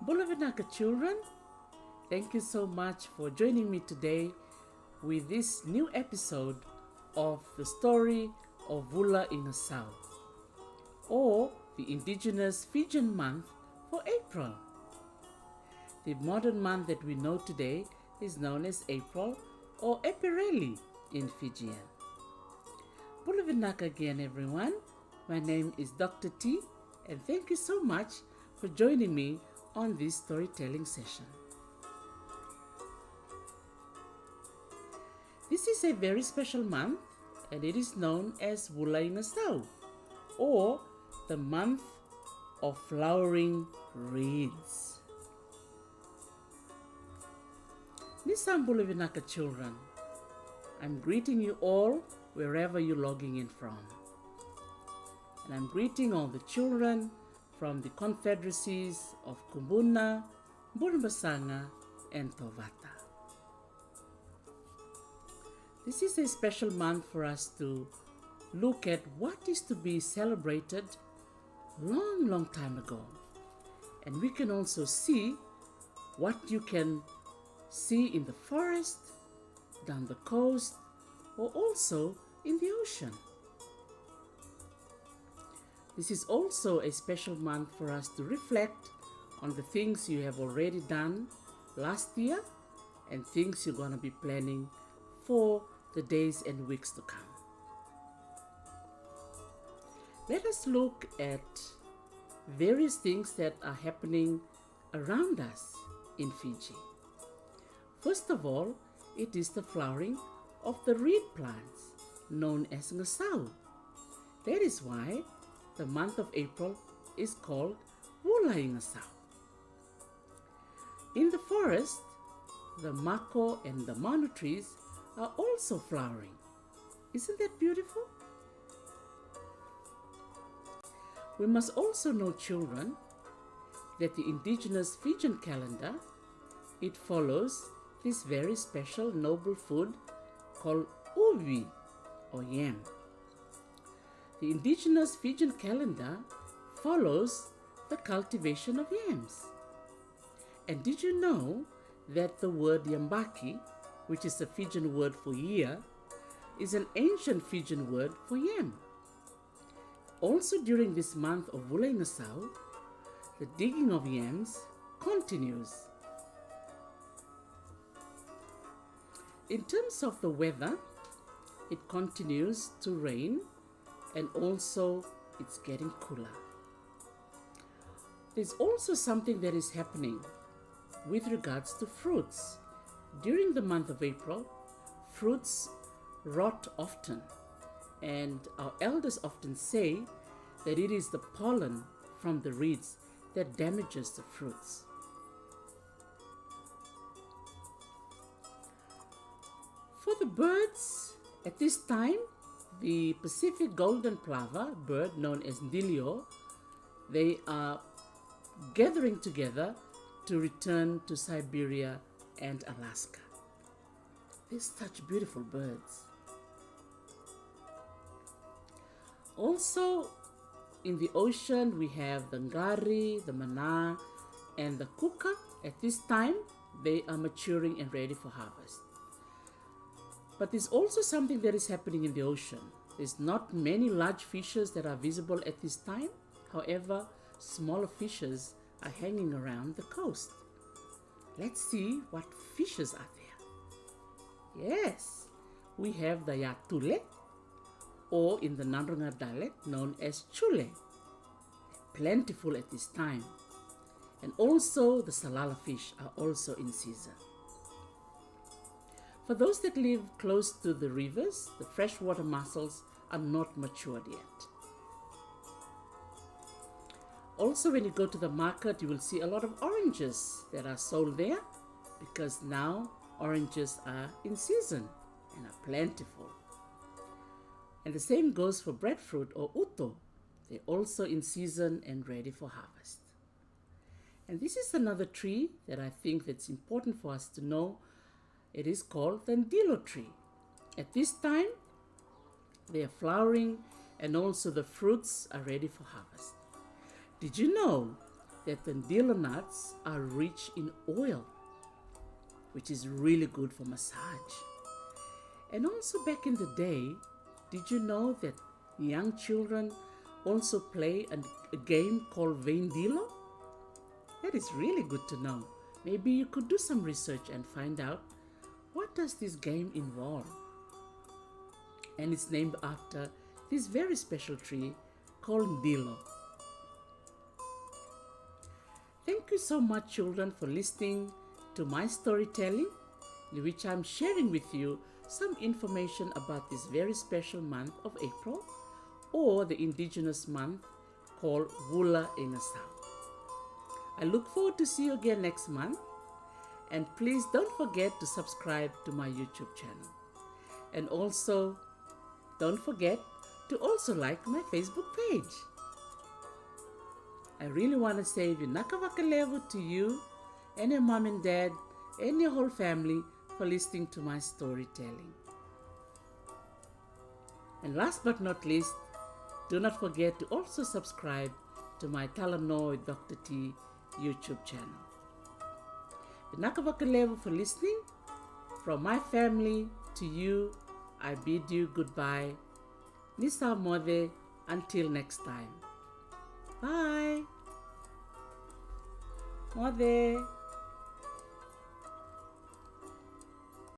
BULA VINAKA children, thank you so much for joining me today with this new episode of the story of VULA I GASAU, or the indigenous Fijian month for April. The modern month that we know today is known as April or Epireli in Fijian. BULA VINAKA again, everyone. My name is Dr. T, and thank you so much for joining me on this storytelling session. This is a very special month, and it is known as VULA I GASAU, or the month of flowering reeds. Nisam BULA VINAKA children, I'm greeting you all wherever you're logging in from. And I'm greeting all the children from the confederacies of Kumbuna, Burmbasanga, and Tovata. This is a special month for us to look at what is to be celebrated long time ago. And we can also see what you can see in the forest, down the coast, or also in the ocean. This is also a special month for us to reflect on the things you have already done last year and things you're going to be planning for the days and weeks to come. Let us look at various things that are happening around us in Fiji. First of all, it is the flowering of the reed plants known as Gasau. That is why the month of April is called VULA I GASAU. In the forest, the MAKO and DAMANU trees are also flowering. Isn't that beautiful? We must also know, children, that the indigenous Fijian calendar, it follows this very special noble food called ubi or yam. The indigenous Fijian calendar follows the cultivation of yams. And did you know that the word yambaki, which is a Fijian word for year, is an ancient Fijian word for yam? Also during this month of VULA I GASAU, the digging of yams continues. In terms of the weather, it continues to rain, and also it's getting cooler. There's also something that is happening with regards to fruits. During the month of April, fruits rot often, and our elders often say that it is the pollen from the reeds that damages the fruits. For the birds, at this time, the Pacific golden plover bird known as Ndilio, they are gathering together to return to Siberia and Alaska. They're such beautiful birds. Also in the ocean we have the ngari, the mana, and the kuka. At this time they are maturing and ready for harvest. But there's also something that is happening in the ocean. There's not many large fishes that are visible at this time. However, smaller fishes are hanging around the coast. Let's see what fishes are there. Yes, we have the YATULE, or in the NADROGA dialect known as JULE. Plentiful at this time. And also the SALALA fish are also in season. For those that live close to the rivers, the freshwater mussels are not matured yet. Also, when you go to the market, you will see a lot of oranges that are sold there, because now oranges are in season and are plentiful. And the same goes for breadfruit or uto. They're also in season and ready for harvest. And this is another tree that I think that's important for us to know. It is called the ndilo tree. At this time, they are flowering and also the fruits are ready for harvest. Did you know that the ndilo nuts are rich in oil, which is really good for massage. And also back in the day, did you know that young children also play a game called Vendilo? That is really good to know. Maybe you could do some research and find out what does this game involve. And it's named after this very special tree called ndilo. Thank you so much, children, for listening to my storytelling, in which I'm sharing with you some information about this very special month of April, or the indigenous month called VULA I GASAU. I look forward to see you again next month, and please don't forget to subscribe to my YouTube channel. And also, don't forget to also like my Facebook page. I really want to say Vinaka Vakalevu to you and your mom and dad and your whole family for listening to my storytelling. And last but not least, do not forget to also subscribe to my Talanoa with Dr. T YouTube channel. Vinaka Vakalevu for listening. From my family to you, I bid you goodbye. Nisa Mode, until next time. Bye. Mode.